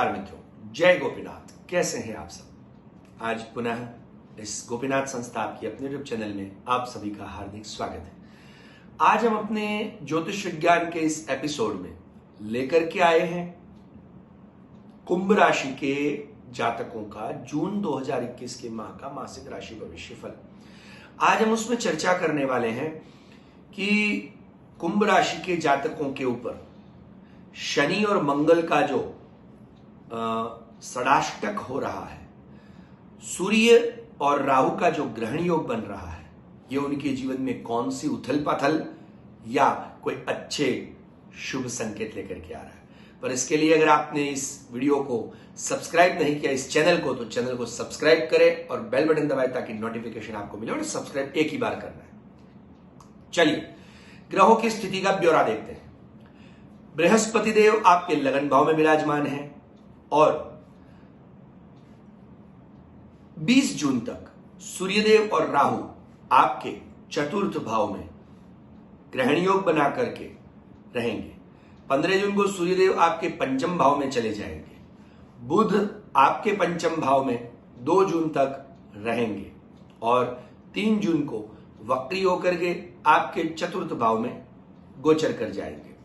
नमस्कार मित्रों, जय गोपीनाथ। कैसे हैं आप सब। आज पुनः इस गोपीनाथ संस्था की अपने यूट्यूब चैनल में आप सभी का हार्दिक स्वागत है। आज हम अपने ज्योतिष विज्ञान के इस एपिसोड में लेकर के आए हैं कुंभ राशि के जातकों का जून 2021 के माह का मासिक राशि भविष्यफल। आज हम उसमें चर्चा करने वाले हैं कि कुंभ राशि के जातकों के ऊपर शनि और मंगल का जो षडाष्टक हो रहा है, सूर्य और राहु का जो ग्रहण योग बन रहा है, ये उनके जीवन में कौन सी उथल पाथल या कोई अच्छे शुभ संकेत लेकर के आ रहा है। पर इसके लिए अगर आपने इस वीडियो को सब्सक्राइब नहीं किया, इस चैनल को, तो चैनल को सब्सक्राइब करें और बेल बटन दबाएं ताकि नोटिफिकेशन आपको मिले। और सब्सक्राइब एक ही बार करना है। चलिए ग्रहों की स्थिति का ब्यौरा देखते हैं। बृहस्पति देव आपके लगन भाव में विराजमान है और 20 जून तक सूर्यदेव और राहु आपके चतुर्थ भाव में ग्रहण योग बना करके रहेंगे। 15 जून को सूर्यदेव आपके पंचम भाव में चले जाएंगे। बुध आपके पंचम भाव में 2 जून तक रहेंगे और 3 जून को वक्री होकर के आपके चतुर्थ भाव में गोचर कर जाएंगे।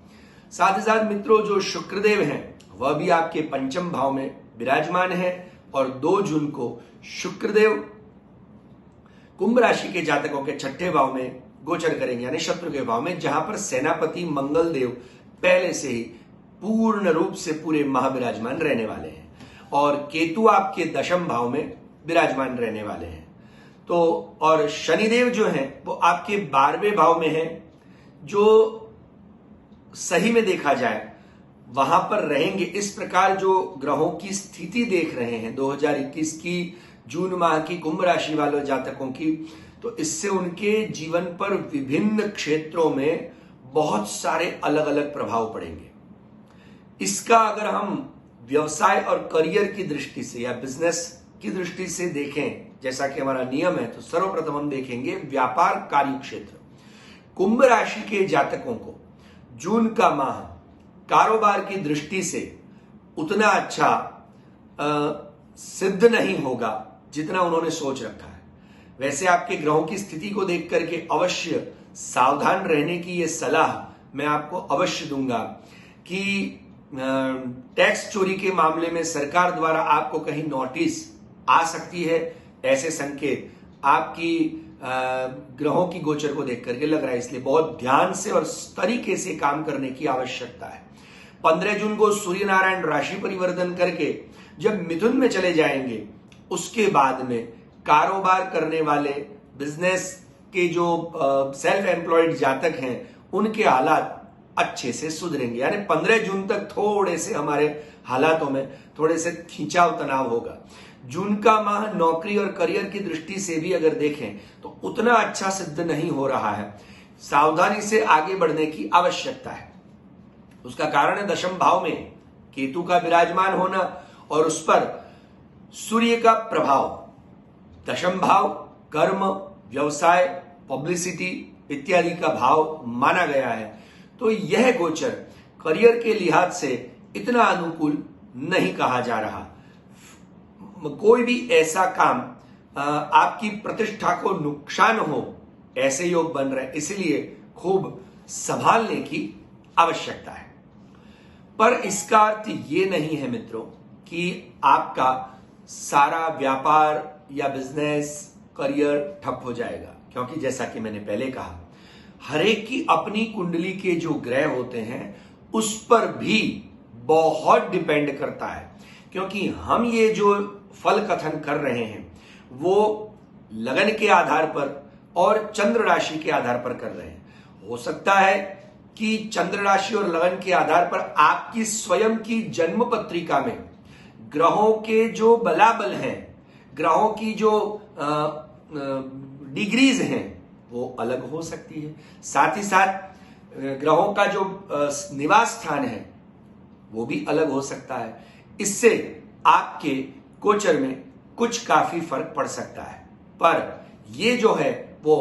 साथ ही साथ मित्रों, जो शुक्रदेव हैं वह भी आपके पंचम भाव में विराजमान है और 2 जून को शुक्रदेव कुंभ राशि के जातकों के छठे भाव में गोचर करेंगे, यानी शत्रु के भाव में, जहां पर सेनापति मंगल देव पहले से ही पूर्ण रूप से पूरे माह विराजमान रहने वाले हैं और केतु आपके दशम भाव में विराजमान रहने वाले हैं। तो और शनिदेव जो हैं वो आपके 12वें भाव में हैं, जो सही में देखा जाए वहां पर रहेंगे। इस प्रकार जो ग्रहों की स्थिति देख रहे हैं 2021 की जून माह की कुंभ राशि वालों जातकों की, तो इससे उनके जीवन पर विभिन्न क्षेत्रों में बहुत सारे अलग अलग प्रभाव पड़ेंगे। इसका अगर हम व्यवसाय और करियर की दृष्टि से या बिजनेस की दृष्टि से देखें, जैसा कि हमारा नियम है, तो सर्वप्रथम हम देखेंगे व्यापार कार्य क्षेत्र। कुंभ राशि के जातकों को जून का माह कारोबार की दृष्टि से उतना अच्छा सिद्ध नहीं होगा जितना उन्होंने सोच रखा है। वैसे आपके ग्रहों की स्थिति को देख करके अवश्य सावधान रहने की यह सलाह मैं आपको अवश्य दूंगा कि टैक्स चोरी के मामले में सरकार द्वारा आपको कहीं नोटिस आ सकती है। ऐसे संकेत आपकी ग्रहों की गोचर को देख करके लग रहा है, इसलिए बहुत ध्यान से और तरीके से काम करने की आवश्यकता है। 15 जून को सूर्य नारायण राशि परिवर्तन करके जब मिथुन में चले जाएंगे, उसके बाद में कारोबार करने वाले, बिजनेस के जो सेल्फ एम्प्लॉयड जातक हैं, उनके हालात अच्छे से सुधरेंगे। यानी 15 जून तक थोड़े से हमारे हालातों में थोड़े से खिंचाव तनाव होगा। जून का माह नौकरी और करियर की दृष्टि से भी अगर देखें तो उतना अच्छा सिद्ध नहीं हो रहा है। सावधानी से आगे बढ़ने की आवश्यकता है। उसका कारण है दशम भाव में केतु का विराजमान होना और उस पर सूर्य का प्रभाव। दशम भाव कर्म, व्यवसाय, पब्लिसिटी इत्यादि का भाव माना गया है। तो यह गोचर करियर के लिहाज से इतना अनुकूल नहीं कहा जा रहा। कोई भी ऐसा काम आपकी प्रतिष्ठा को नुकसान हो, ऐसे योग बन रहे, इसलिए खूब संभालने की आवश्यकता है। पर इसका अर्थ ये नहीं है मित्रों कि आपका सारा व्यापार या बिजनेस करियर ठप हो जाएगा, क्योंकि जैसा कि मैंने पहले कहा, हरेक की अपनी कुंडली के जो ग्रह होते हैं उस पर भी बहुत डिपेंड करता है। क्योंकि हम ये जो फल कथन कर रहे हैं वो लगन के आधार पर और चंद्र राशि के आधार पर कर रहे हैं। हो सकता है कि चंद्र राशि और लगन के आधार पर आपकी स्वयं की जन्म पत्रिका में ग्रहों के जो बलाबल हैं, ग्रहों की जो डिग्रीज हैं, वो अलग हो सकती है। साथ ही साथ ग्रहों का जो निवास स्थान है वो भी अलग हो सकता है। इससे आपके गोचर में कुछ काफी फर्क पड़ सकता है। पर ये जो है वो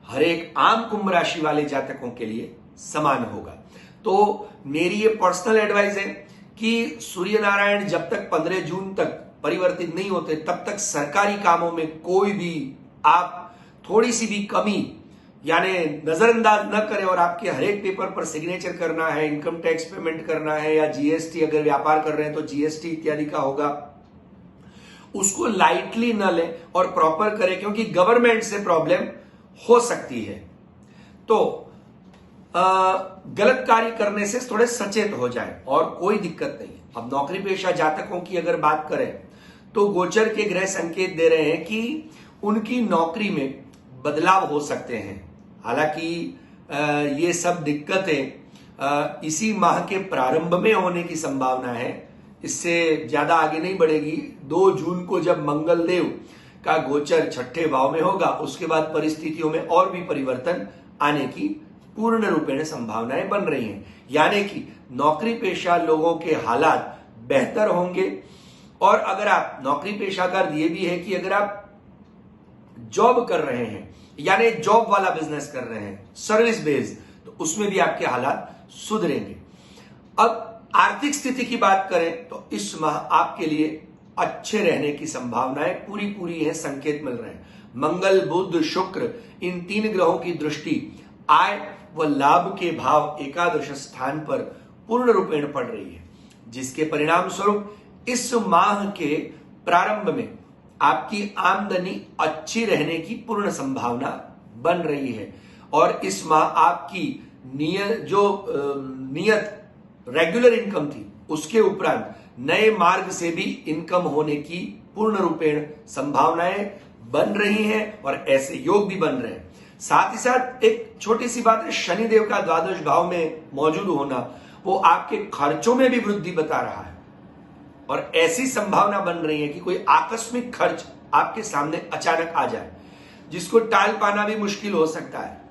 हर एक आम कुंभ राशि वाले जातकों के लिए समान होगा। तो मेरी ये पर्सनल एडवाइस है कि सूर्य नारायण जब तक 15 जून तक परिवर्तित नहीं होते तब तक सरकारी कामों में कोई भी आप थोड़ी सी भी कमी यानी नजरअंदाज न करें और आपके हर एक पेपर पर सिग्नेचर करना है, इनकम टैक्स पेमेंट करना है या जीएसटी, अगर व्यापार कर रहे हैं तो जीएसटी इत्यादि का होगा, उसको लाइटली न लें और प्रॉपर करें, क्योंकि गवर्नमेंट से प्रॉब्लम हो सकती है। तो गलत कार्य करने से थोड़े सचेत हो जाएं और कोई दिक्कत नहीं। अब नौकरी पेशा जातकों की अगर बात करें तो गोचर के ग्रह संकेत दे रहे हैं कि उनकी नौकरी में बदलाव हो सकते हैं। हालांकि ये सब दिक्कतें इसी माह के प्रारंभ में होने की संभावना है, इससे ज्यादा आगे नहीं बढ़ेगी। 2 जून को जब मंगल देव का गोचर छठे भाव में होगा, उसके बाद परिस्थितियों में और भी परिवर्तन आने की पूर्ण रूपेण संभावनाएं बन रही हैं। यानी कि नौकरी पेशा लोगों के हालात बेहतर होंगे। और अगर आप नौकरी पेशाकार, ये भी है कि अगर आप जॉब कर रहे हैं यानी जॉब वाला बिजनेस कर रहे हैं, सर्विस बेस्ड, तो उसमें भी आपके हालात सुधरेंगे। अब आर्थिक स्थिति की बात करें तो इस माह आपके लिए अच्छे रहने की संभावनाएं पूरी हैं, संकेत मिल रहे हैं। मंगल, बुध, शुक्र, इन 3 ग्रहों की दृष्टि आय व लाभ के भाव एकादश स्थान पर पूर्ण रूपेण पड़ रही है, जिसके परिणाम स्वरूप इस माह के प्रारंभ में आपकी आमदनी अच्छी रहने की पूर्ण संभावना बन रही है। और इस माह आपकी नियत रेगुलर इनकम थी, उसके उपरांत नए मार्ग से भी इनकम होने की पूर्ण रूपेण संभावनाएं बन रही हैं और ऐसे योग भी बन रहे हैं। साथ ही साथ एक छोटी सी बात है, शनिदेव का द्वादश भाव में मौजूद होना वो आपके खर्चों में भी वृद्धि बता रहा है और ऐसी संभावना बन रही है कि कोई आकस्मिक खर्च आपके सामने अचानक आ जाए, जिसको टाल पाना भी मुश्किल हो सकता है।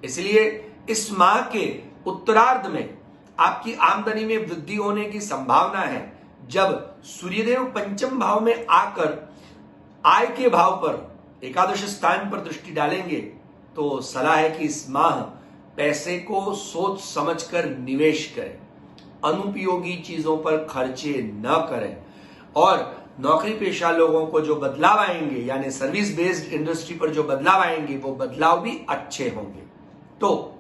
इसलिए इस माह के उत्तरार्ध में आपकी आमदनी में वृद्धि होने की संभावना है। जब सूर्यदेव पंचम भाव में आकर आय के भाव पर एकादश स्थान पर दृष्टि डालेंगे तो सलाह है कि इस माह पैसे को सोच समझकर निवेश करें, अनुपयोगी चीजों पर खर्चे न करें और नौकरी पेशा लोगों को जो बदलाव आएंगे यानी सर्विस बेस्ड इंडस्ट्री पर जो बदलाव आएंगे वो बदलाव भी अच्छे होंगे। तो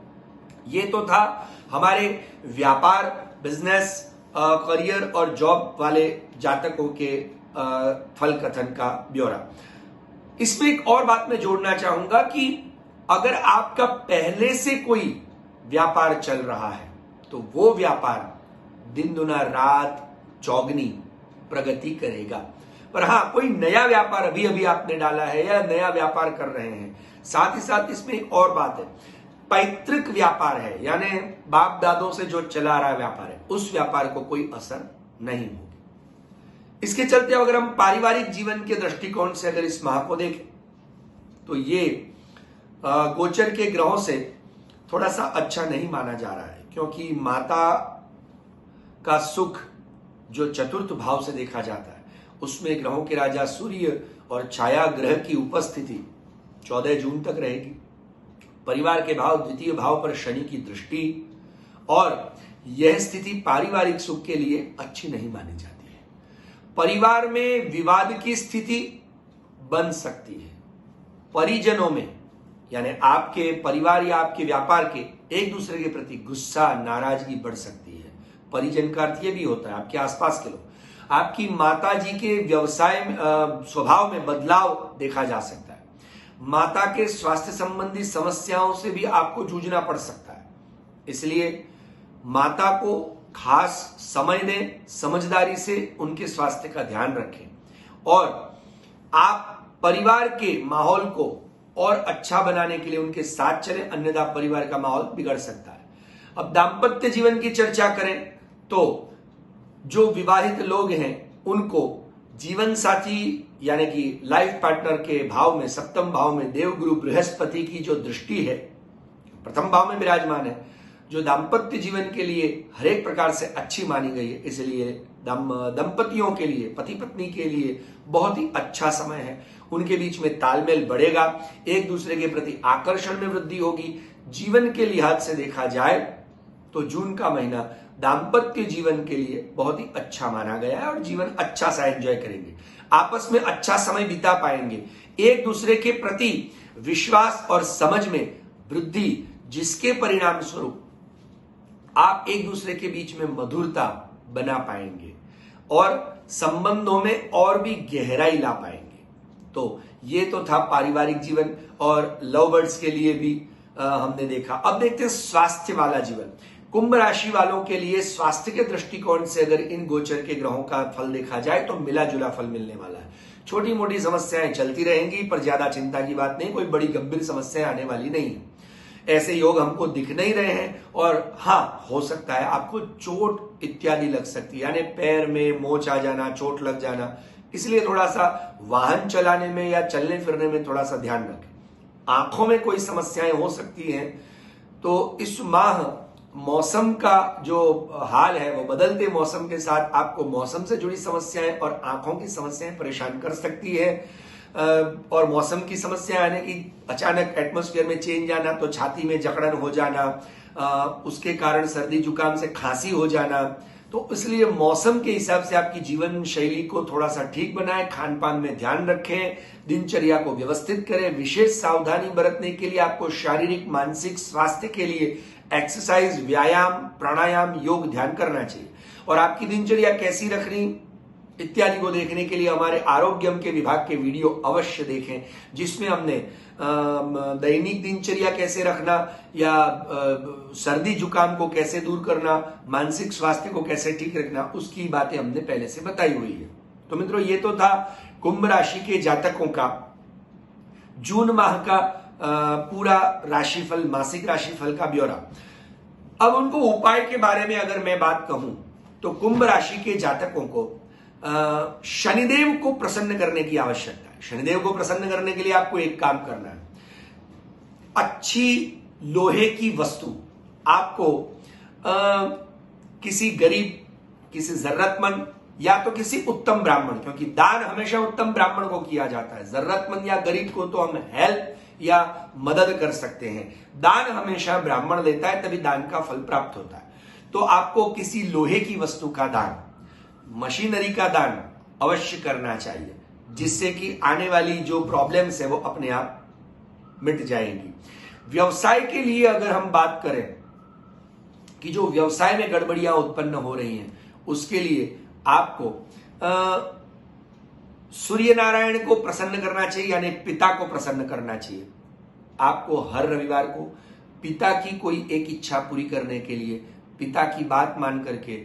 ये तो था हमारे व्यापार, बिजनेस, करियर और जॉब वाले जातकों के फल कथन का ब्यौरा। इसमें एक और बात मैं जोड़ना चाहूंगा कि अगर आपका पहले से कोई व्यापार चल रहा है तो वो व्यापार दिन दुना रात चौगनी प्रगति करेगा। पर हां, कोई नया व्यापार अभी अभी आपने डाला है या नया व्यापार कर रहे हैं, साथ ही साथ इसमें एक और बात है, पैतृक व्यापार है यानी बाप दादों से जो चला रहा व्यापार है, उस व्यापार को कोई असर नहीं होगी। इसके चलते अगर हम पारिवारिक जीवन के दृष्टिकोण से अगर इस माह को देखें तो ये गोचर के ग्रहों से थोड़ा सा अच्छा नहीं माना जा रहा है, क्योंकि माता का सुख जो चतुर्थ भाव से देखा जाता है उसमें ग्रहों के राजा सूर्य और छाया ग्रह की उपस्थिति 14 जून तक रहेगी। परिवार के भाव द्वितीय भाव पर शनि की दृष्टि, और यह स्थिति पारिवारिक सुख के लिए अच्छी नहीं मानी जाती है। परिवार में विवाद की स्थिति बन सकती है। परिजनों में यानी आपके परिवार या आपके व्यापार के एक दूसरे के प्रति गुस्सा, नाराजगी बढ़ सकती है। परिजन का अर्थ यह भी होता है आपके आसपास के लोग। आपकी माता जी के व्यवसाय स्वभाव में बदलाव देखा जा सकता है। माता के स्वास्थ्य संबंधी समस्याओं से भी आपको जूझना पड़ सकता है। इसलिए माता को खास समय दें, समझदारी से उनके स्वास्थ्य का ध्यान रखें और आप परिवार के माहौल को और अच्छा बनाने के लिए उनके साथ चलें, अन्यथा परिवार का माहौल बिगड़ सकता है। अब दाम्पत्य जीवन की चर्चा करें तो जो विवाहित लोग हैं उनको जीवन साथी यानी कि लाइफ पार्टनर के भाव में, सप्तम भाव में देवगुरु बृहस्पति की जो दृष्टि है, प्रथम भाव में विराजमान है, जो दाम्पत्य जीवन के लिए हर एक प्रकार से अच्छी मानी गई है। इसलिए दंपतियों के लिए, पति पत्नी के लिए बहुत ही अच्छा समय है। उनके बीच में तालमेल बढ़ेगा, एक दूसरे के प्रति आकर्षण में वृद्धि होगी। जीवन के लिहाज से देखा जाए तो जून का महीना दाम्पत्य जीवन के लिए बहुत ही अच्छा माना गया है और जीवन अच्छा सा एंजॉय करेंगे, आपस में अच्छा समय बिता पाएंगे, एक दूसरे के प्रति विश्वास और समझ में वृद्धि, जिसके परिणाम स्वरूप आप एक दूसरे के बीच में मधुरता बना पाएंगे और संबंधों में और भी गहराई ला पाएंगे। तो ये तो था पारिवारिक जीवन और लव बर्ड्स के लिए भी हमने देखा। अब देखते हैं स्वास्थ्य वाला जीवन। कुंभ राशि वालों के लिए स्वास्थ्य के दृष्टिकोण से अगर इन गोचर के ग्रहों का फल देखा जाए तो मिला जुला फल मिलने वाला है। छोटी मोटी समस्याएं चलती रहेंगी पर ज्यादा चिंता की बात नहीं, कोई बड़ी गंभीर समस्याएं आने वाली नहीं। ऐसे योग हमको दिख नहीं रहे हैं और हाँ, हो सकता है आपको चोट इत्यादि लग सकती है, यानी पैर में मोच आ जाना, चोट लग जाना, इसलिए थोड़ा सा वाहन चलाने में या चलने फिरने में थोड़ा सा ध्यान रखें। आंखों में कोई समस्याएं हो सकती हैं। तो इस माह मौसम का जो हाल है वो बदलते मौसम के साथ आपको मौसम से जुड़ी समस्याएं और आंखों की समस्याएं परेशान कर सकती है। और मौसम की समस्या आने की, अचानक एटमॉस्फेयर में चेंज आना, तो छाती में जकड़न हो जाना, उसके कारण सर्दी जुकाम से खांसी हो जाना। तो इसलिए मौसम के हिसाब से आपकी जीवन शैली को थोड़ा सा ठीक बनाएं, खान पान में ध्यान रखें, दिनचर्या को व्यवस्थित करें। विशेष सावधानी बरतने के लिए आपको शारीरिक मानसिक स्वास्थ्य के लिए एक्सरसाइज, व्यायाम, प्राणायाम, योग, ध्यान करना चाहिए। और आपकी दिनचर्या कैसी रखनी इत्यादि को देखने के लिए हमारे आरोग्यम के विभाग के वीडियो अवश्य देखें, जिसमें हमने दैनिक दिनचर्या कैसे रखना या सर्दी जुकाम को कैसे दूर करना, मानसिक स्वास्थ्य को कैसे ठीक रखना, उसकी बातें हमने पहले से बताई हुई है। तो मित्रों, ये तो था कुंभ राशि के जातकों का जून माह का पूरा राशिफल, मासिक राशिफल का ब्यौरा। अब उनको उपाय के बारे में अगर मैं बात कहूं तो कुंभ राशि के जातकों को शनिदेव को प्रसन्न करने की आवश्यकता है। शनिदेव को प्रसन्न करने के लिए आपको एक काम करना है, अच्छी लोहे की वस्तु आपको किसी गरीब, किसी जरूरतमंद या तो किसी उत्तम ब्राह्मण, क्योंकि दान हमेशा उत्तम ब्राह्मण को किया जाता है, जरूरतमंद या गरीब को तो हम हेल्प या मदद कर सकते हैं, दान हमेशा ब्राह्मण देता है, तभी दान का फल प्राप्त होता है। तो आपको किसी लोहे की वस्तु का दान, मशीनरी का दान अवश्य करना चाहिए, जिससे कि आने वाली जो प्रॉब्लम्स है वो अपने आप मिट जाएंगी। व्यवसाय के लिए अगर हम बात करें कि जो व्यवसाय में गड़बड़ियां उत्पन्न हो रही हैं, उसके लिए आपको सूर्य नारायण को प्रसन्न करना चाहिए, यानी पिता को प्रसन्न करना चाहिए। आपको हर रविवार को पिता की कोई एक इच्छा पूरी करने के लिए पिता की बात मान करके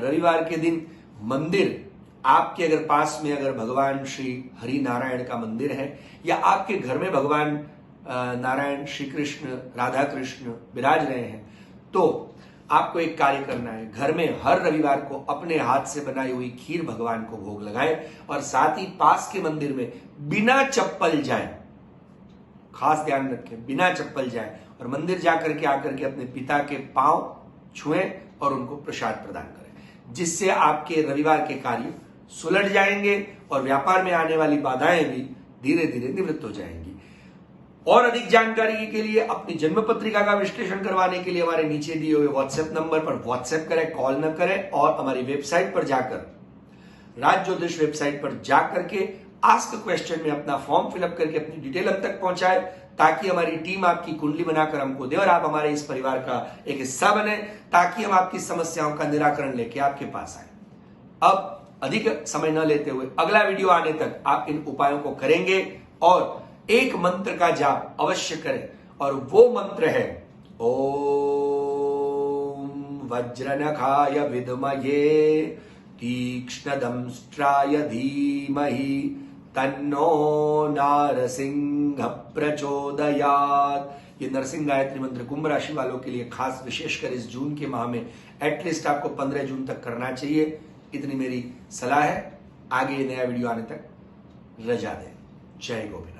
रविवार के दिन मंदिर, आपके अगर पास में अगर भगवान श्री हरि नारायण का मंदिर है या आपके घर में भगवान नारायण, श्री कृष्ण, राधा कृष्ण विराज रहे हैं, तो आपको एक कार्य करना है, घर में हर रविवार को अपने हाथ से बनाई हुई खीर भगवान को भोग लगाएं और साथ ही पास के मंदिर में बिना चप्पल जाएं। खास ध्यान रखें, बिना चप्पल जाएं और मंदिर जाकर के आकर के अपने पिता के पांव छुएं और उनको प्रसाद प्रदान करें, जिससे आपके रविवार के कार्य सुलझ जाएंगे और व्यापार में आने वाली बाधाएं भी धीरे धीरे निवृत्त हो जाएंगी। और अधिक जानकारी के लिए, अपनी जन्म पत्रिका का विश्लेषण करवाने के लिए हमारे नीचे दिए हुए व्हाट्सएप नंबर पर व्हाट्सएप करें, कॉल न करें, और हमारी वेबसाइट पर जाकर, राज ज्योतिष वेबसाइट पर जाकर के आस्क क्वेश्चन में अपना फॉर्म फिलअप करके अपनी डिटेल हम तक पहुंचाए, ताकि हमारी टीम आपकी कुंडली बनाकर हमको दे और आप हमारे इस परिवार का एक हिस्सा बने, ताकि हम आपकी समस्याओं का निराकरण लेके आपके पास आए। अब अधिक समय न लेते हुए अगला वीडियो आने तक आप इन उपायों को करेंगे और एक मंत्र का जाप अवश्य करें, और वो मंत्र है ओम वज्रनखाय विद्महे तीक्ष्णदंष्ट्राय धीमहि तन्नो नारसिंह प्रचोदयात्। ये नरसिंह गायत्री मंत्र कुंभ राशि वालों के लिए खास, विशेषकर इस जून के माह में एटलीस्ट आपको 15 जून तक करना चाहिए, इतनी मेरी सलाह है। आगे नया वीडियो आने तक रजा दें। जय गोपीनाथ।